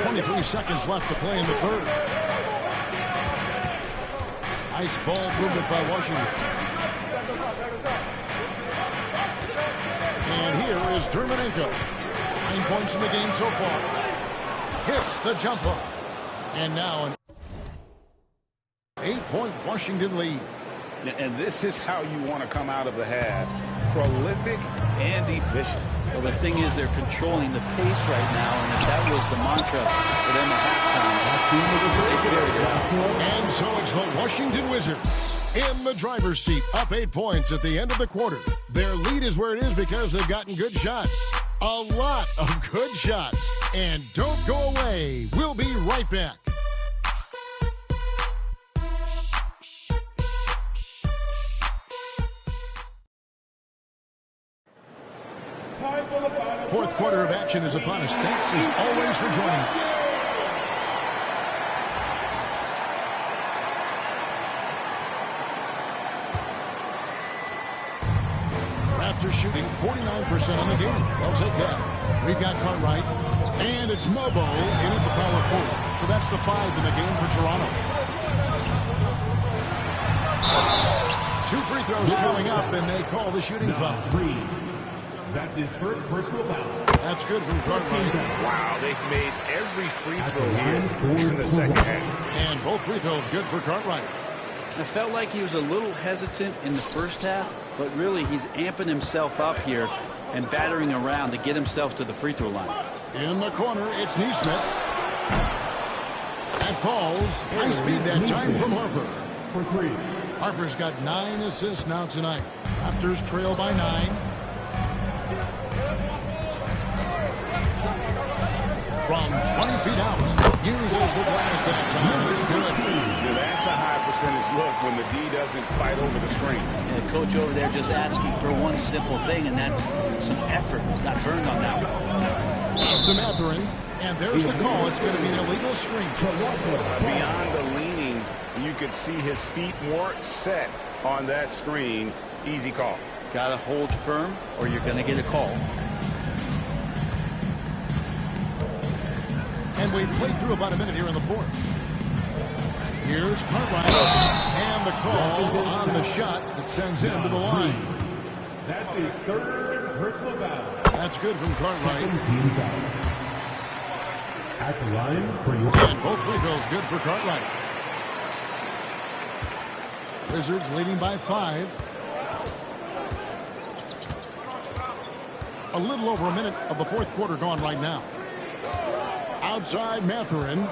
23 seconds left to play in the third. Nice ball movement by Washington. And here is Terminenko. 9 points in the game so far. Hits the jumper. And now an 8-point Washington lead. And this is how you want to come out of the half. Prolific and efficient. Well, the thing is, they're controlling the pace right now, and if that was the mantra for them at halftime, they carried it out. And so it's the Washington Wizards in the driver's seat, up 8 points at the end of the quarter. Their lead is where it is because they've gotten good shots. A lot of good shots. And don't go away. We'll be right back. Fourth quarter of action is upon us. Thanks as always for joining us. Raptors shooting 49% on the game. They'll take that. We've got Cartwright, and it's Mobo in at the power forward. So that's the 5 in the game for Toronto. 2 free throws coming up, and they call the shooting foul. That's his first personal foul. That's good from Cartwright. Wow, they've made every free throw here in the second half. And both free throws good for Cartwright. I felt like he was a little hesitant in the first half, but really he's amping himself up here and battering around to get himself to the free throw line. In the corner, it's Neesmith. That falls. Nice speed that time from Harper. For 3. Harper's got 9 assists now tonight. Raptors trail by 9. From 20 feet out, uses the glass that time. It's good. Yeah, that's a high percentage look when the D doesn't fight over the screen. And the coach over there just asking for one simple thing, and that's some effort. Got burned on that one. Pass to Mathurin, and there's the call. It's going to be an illegal screen. Beyond the leaning, you could see his feet weren't set on that screen. Easy call. Got to hold firm, or you're going to get a call. And we've played through about a minute here in the fourth. Here's Cartwright. And the call on the shot that sends him to the line. That's his third personal foul. That's good from Cartwright. Team foul. At the line for your... And both free throws good for Cartwright. Wizards leading by 5. A little over a minute of the fourth quarter gone right now. Outside Mathurin.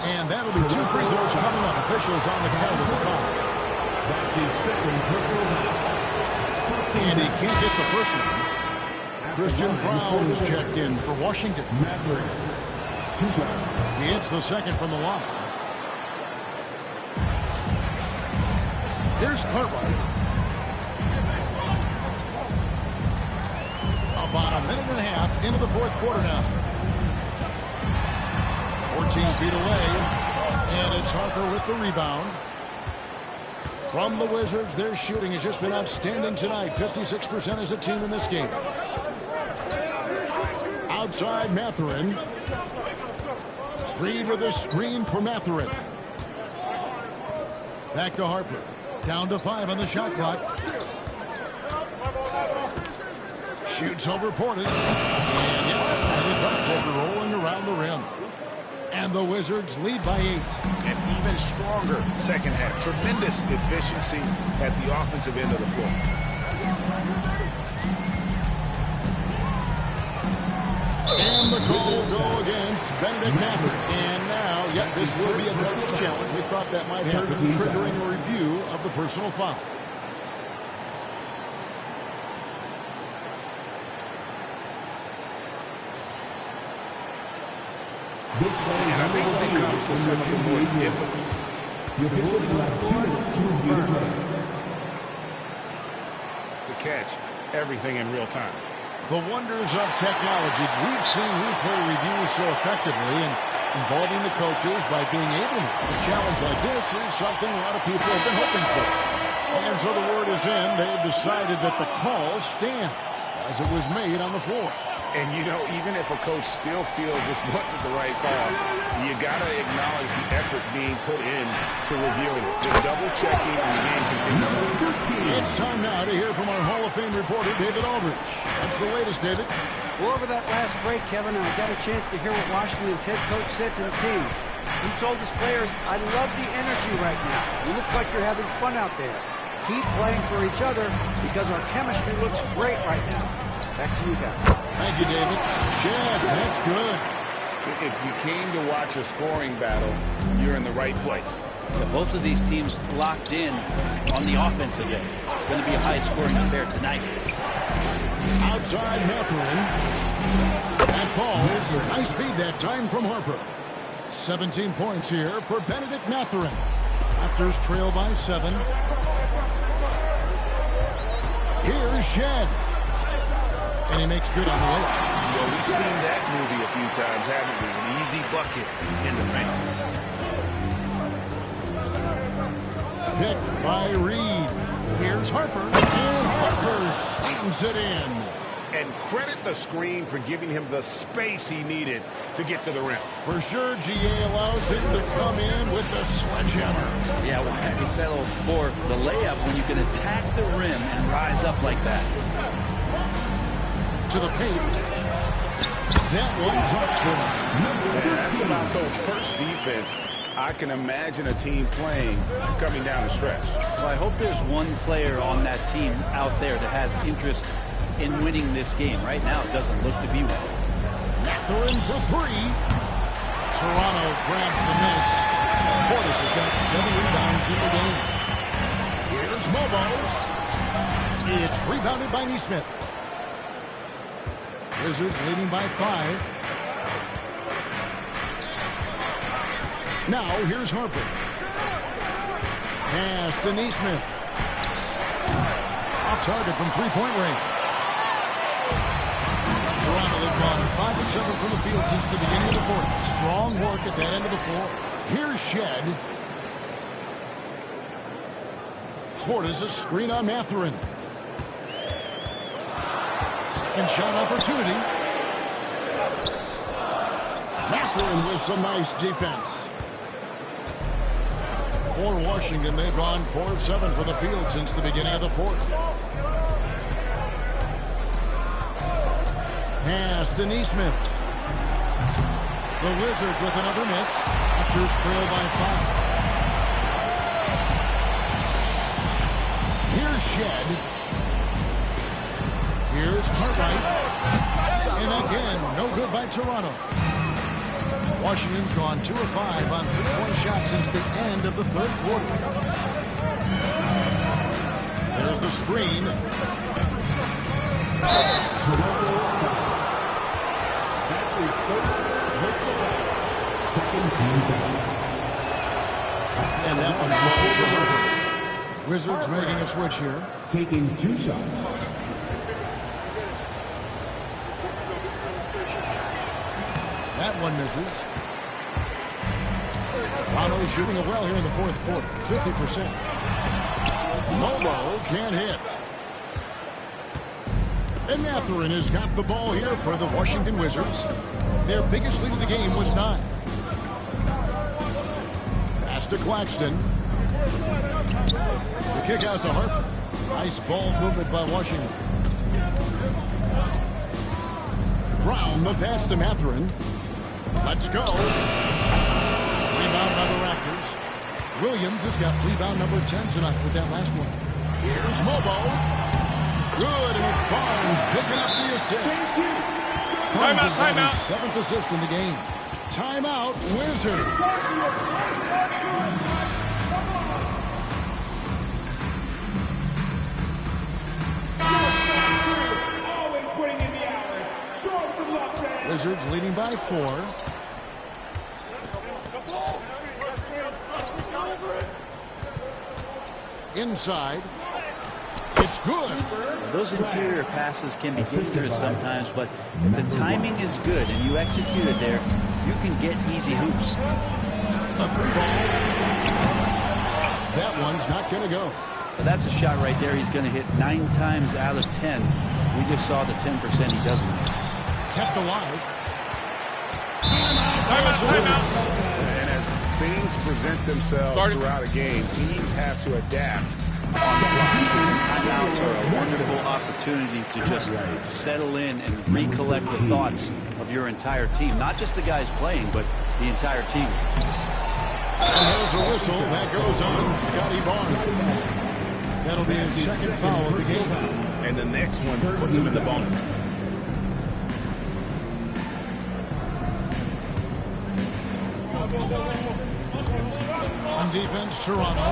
And that'll be 2 free throws coming up. Officials on the call with the foul. That's his second personal foul. And he can't get the first one. Christian Brown's checked in for Washington. Mathurin. 2 shots. He hits the second from the line. Here's Cartwright. Up About a minute and a half into the fourth quarter now. 14 feet away, and it's Harper with the rebound. From the Wizards, their shooting has just been outstanding tonight. 56% as a team in this game. Outside Mathurin. Reed with a screen for Mathurin. Back to Harper. Down to 5 on the shot clock. Shoots over Portis. And yeah, drops after rolling around the rim. And the Wizards lead by 8. And even stronger second half. Tremendous efficiency at the offensive end of the floor. And the call will go against Benedict Mathurin. And now, yep, this will be a coach's challenge. We thought that might happen, triggering a review of the personal foul. And I think when it comes to something more difficult, to catch everything in real time. The wonders of technology. We've seen replay reviews so effectively and involving the coaches by being able to. A challenge like this is something a lot of people have been hoping for. And so the word is in. They've decided that the call stands as it was made on the floor. And, you know, even if a coach still feels this wasn't the right call, you got to acknowledge the effort being put in to reviewing it. Just double-checking and the game continues. It's time now to hear from our Hall of Fame reporter, David Aldridge. What's the latest, David? Well, over that last break, Kevin, I got a chance to hear what Washington's head coach said to the team. He told his players, I love the energy right now. You look like you're having fun out there. Keep playing for each other because our chemistry looks great right now. Back to you guys. Thank you, David. Shed, that's good. If you came to watch a scoring battle, you're in the right place. Yeah, both of these teams locked in on the offensive end. Going to be a high-scoring affair tonight. Outside Mathurin. That falls. Nice feed that time from Harper. 17 points here for Benedict Mathurin. Raptors trail by 7. Here's Shed. And he makes good on the way. Well, we've seen that movie a few times, haven't we? An easy bucket in the paint. Picked by Reed. Here's Harper. And Harper slams it in. And credit the screen for giving him the space he needed to get to the rim. For sure, GA allows him to come in with the sledgehammer. Yeah, well, I settled for the layup when you can attack the rim and rise up like that. To the paint. That one's up for him. That's about Coach Perk's defense. I can imagine a team playing coming down the stretch. Well, I hope there's one player on that team out there that has interest in winning this game. Right now, it doesn't look to be one. Mathurin for 3. Toronto grabs the miss. Portis has got 7 rebounds in the game. Here's Mobo. It's rebounded by Neesmith. Wizards leading by 5. Now here's Harper. Pass to Neesmith. Off target from 3-point range. Toronto have gone 5 of 7 from the field since the beginning of the fourth. Strong work at that end of the floor. Here's Shed. Portis a screen on Mathurin. Second shot opportunity. Mathurin with some nice defense. For Washington, they've gone 4 of 7 for the field since the beginning of the fourth. Pass to Neesmith. The Wizards with another miss. Raptors trail by 5. Here's Shed. Here's Cartwright. And again, no good by Toronto. Washington's gone 2 of 5 on 3-point shots since the end of the third quarter. There's the screen. And that one falls for Wizards making a switch here. Taking 2 shots. That one misses. Toronto shooting it well here in the fourth quarter, 50%. Momo can't hit. And Mathurin has got the ball here for the Washington Wizards. Their biggest lead of the game was 9. Pass to Claxton. The kick out to Harper. Nice ball movement by Washington. Brown, the pass to Mathurin. Let's go. Rebound by the Raptors. Williams has got rebound number 10 tonight with that last one. Here's Mobo. Good, and it's Barnes picking up the assist. Barnes has got his 7th assist in the game. Timeout, Wizards. Wizards leading by 4. Inside. It's good. Those interior passes can be dangerous sometimes, but if the timing is good and you execute it there, you can get easy hoops. A 3-ball. That one's not going to go. But that's a shot right there he's going to hit 9 times out of 10. We just saw the 10% he doesn't make. Kept alive. Timeout. And as things present themselves throughout a game, teams have to adapt on the fly. Timeouts are a wonderful opportunity to just settle in and recollect the thoughts of your entire team. Not just the guys playing, but the entire team. And there's a whistle. That goes on Scotty Barnes. That'll be his 2nd foul of the game. And the next one puts him in the bonus. On defense, Toronto.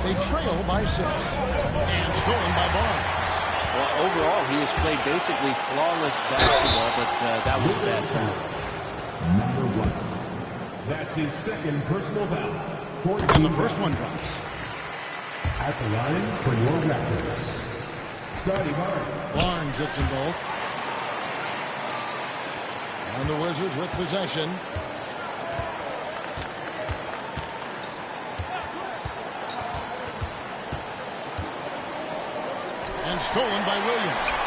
They trail by 6. And stolen by Barnes. Well, overall, he has played basically flawless basketball, but that was a bad turnover. Number 1. That's his 2nd personal foul. And the first one drops. At the line for your Raptors, Scotty Barnes. Barnes hits them both. And the Wizards with possession. And stolen by Williams.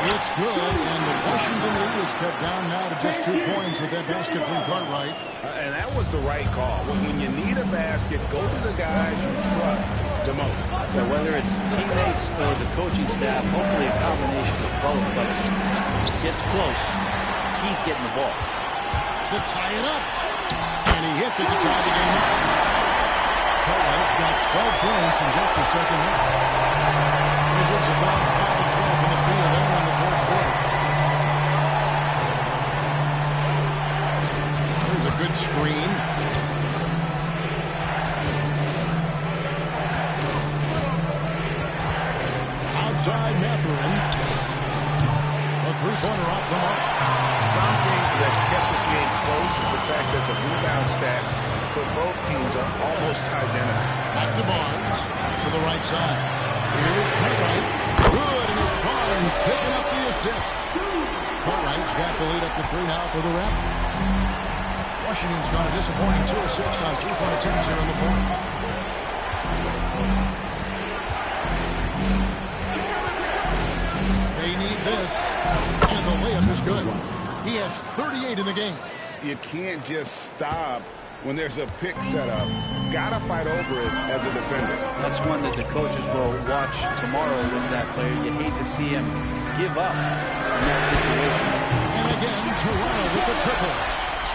It's good, and the Washington lead is cut down now to just 2 points with that basket from Cartwright. And that was the right call. When you need a basket, go to the guys you trust the most. But whether it's teammates or the coaching staff, hopefully a combination of both. But if it gets close, he's getting the ball. To tie it up. And he hits it to tie the game up. Cartwright's got 12 points in just the second half. Wizards have gone 5-12 in the field there in the fourth quarter. There's a good screen. Outside Mathurin. A 3-pointer off the mark. Something that's kept this game close is the fact that the rebound stats for both teams are almost identical. Back to Barnes. To the right side. Here's Cartwright. Good, and it's Barnes picking up the assist. Cartwright's got the lead up to 3 now for the Raptors. Washington's gone a disappointing 2 of 6 on 3-point attempts here in the fourth. They need this, and the layup is good. He has 38 in the game. You can't just stop when there's a pick set up. Gotta fight over it as a defender. That's one that the coaches will watch tomorrow with that player. You hate to see him give up in that situation. And again, Toronto with the triple.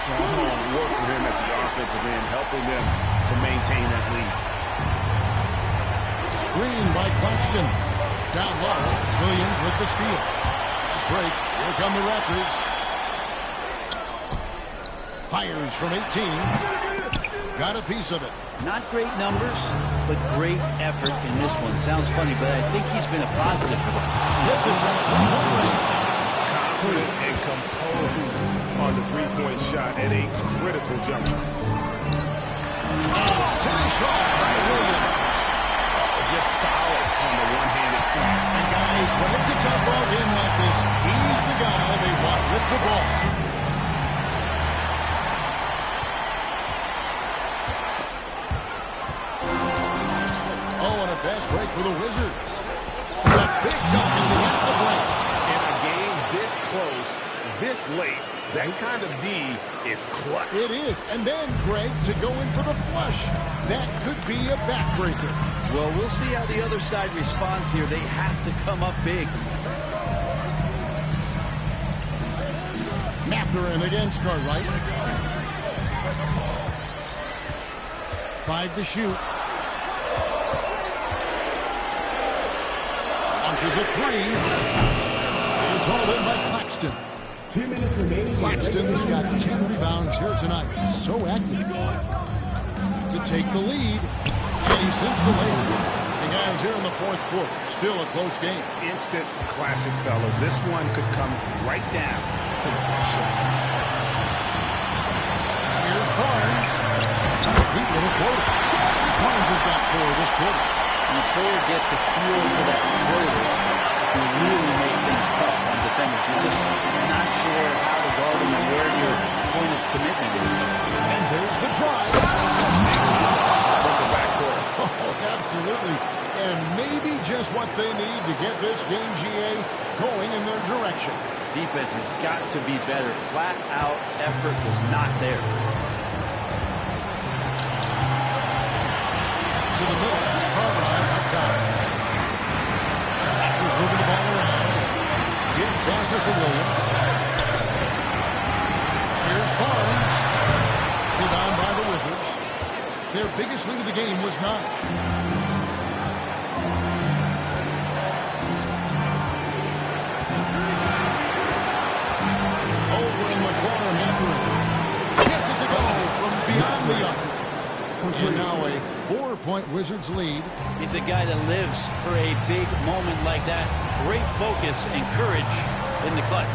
Strong work for him at the offensive end, helping them to maintain that lead. Screen by Claxton. Down low, Williams with the steal. Nice break. Here come the Raptors. Fires from 18. Got a piece of it. Not great numbers, but great effort in this one. Sounds funny, but I think he's been a positive for them. Hits it from 3-point range. Confident and composed on the 3-point shot at a critical juncture. Finished off by Williams. Just solid on the one-handed slam. And guys, when it's a tough ball game like this, he's the guy they want with the ball. Oh, and a fast break for the Wizards. A big jump at the end of the break. In a game this close, this late, that kind of D is clutch. It is. And then, Greg, to go in for the flush. That could be a backbreaker. Well, we'll see how the other side responds here. They have to come up big. Mathurin against Cartwright. 5 to shoot. Launches a 3. It's all in by Claxton. 2 minutes remaining. Claxton's got 10 rebounds here tonight. So active. To take the lead. And he sends the lead. The guys here in the fourth quarter. Still a close game. Instant classic, fellas. This one could come right down to the last shot. Here's Barnes. Sweet little floater. Barnes has got 4 this quarter. When a player gets a feel for that floater, can really make things tough on defenders. You're just not sure how to guard them and where your point of commitment is. And there's the drive. From the backcourt. Oh, absolutely. And maybe just what they need to get this game, GA, going in their direction. Defense has got to be better. Flat out effort was not there. To the middle. Cartwright up top. He's moving the ball around. Deep passes to Williams. Here's Barnes. Rebound by the Wizards. Their biggest lead of the game was 9. Over in the corner, Mathurin gets it to go from beyond the arc. And now a 4-point Wizards lead. He's a guy that lives for a big moment like that. Great focus and courage in the clutch.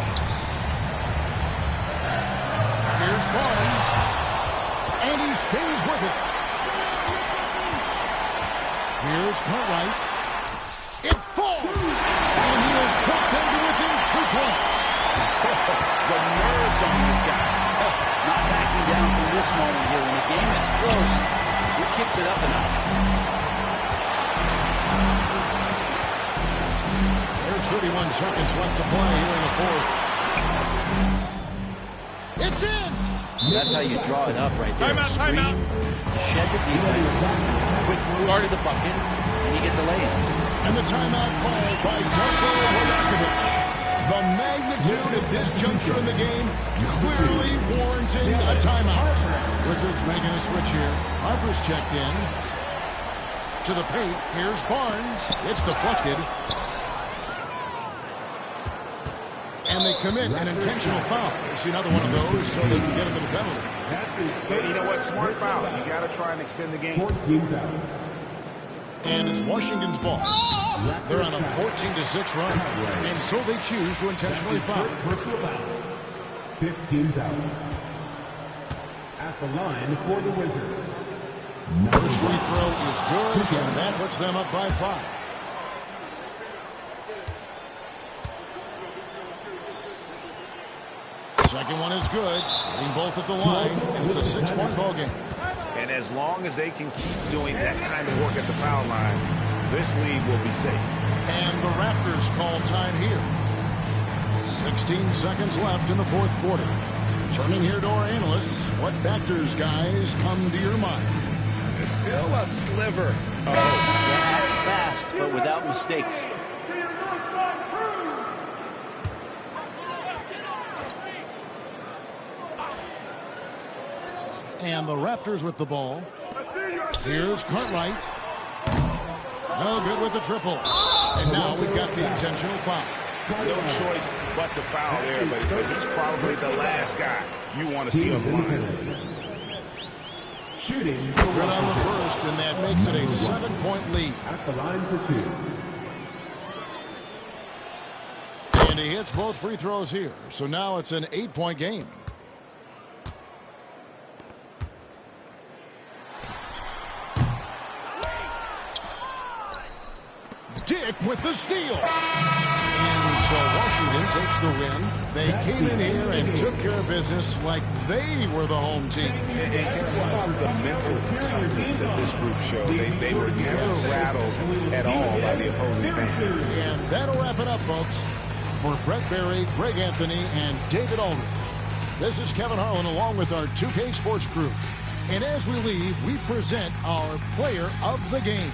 Here's Barnes. And he stays with it. Here's Cartwright. It falls. And he has put them to within 2 points. The nerves on this guy. Not backing down from this moment here. When the game is close, he kicks it up and up. There's 31 seconds left to play here in the fourth. It's in. That's how you draw it up right there. Timeout. To shed the defense, quick move to the bucket, and you get the lay-in. And the timeout called by Darko Rajakovic. The magnitude at this juncture in the game clearly warranting a timeout. Wizards making a switch here. Harper's checked in. To the paint. Here's Barnes. It's deflected. And they commit an intentional foul. See another one of those so they can get him to the penalty. Yeah, you know what? Smart foul. You got to try and extend the game. 14 foul. And it's Washington's ball. They're on a 14-6 run. And so they choose to intentionally foul. Personal foul. 15 foul. At the line for the Wizards. First free throw is good, and that puts them up by 5. Second one is good. Hitting both at the line, and it's a 6-point ball game. And as long as they can keep doing that kind of work at the foul line, this lead will be safe. And the Raptors call time here. 16 seconds left in the fourth quarter. Turning here to our analysts, what factors, guys, come to your mind? There's still a sliver. They act fast, but without mistakes. And the Raptors with the ball. Here's Cartwright. No good with the triple. And now we've got the intentional foul. No choice but to foul there, but he's probably the last guy you want to see on the line. Shooting. Good on the first, and that makes it a 7-point lead. At the line for 2. And he hits both free throws here. So now it's an 8-point game. Dick with the steal. And So Washington takes the win. They came in here and took care of business like they were the home team. And how about the mental toughness that this group showed? They were never rattled at all by the opposing fans. And that'll wrap it up, folks. For Brett Berry, Greg Anthony, and David Aldridge, this is Kevin Harlan along with our 2K Sports crew. And as we leave, we present our player of the game.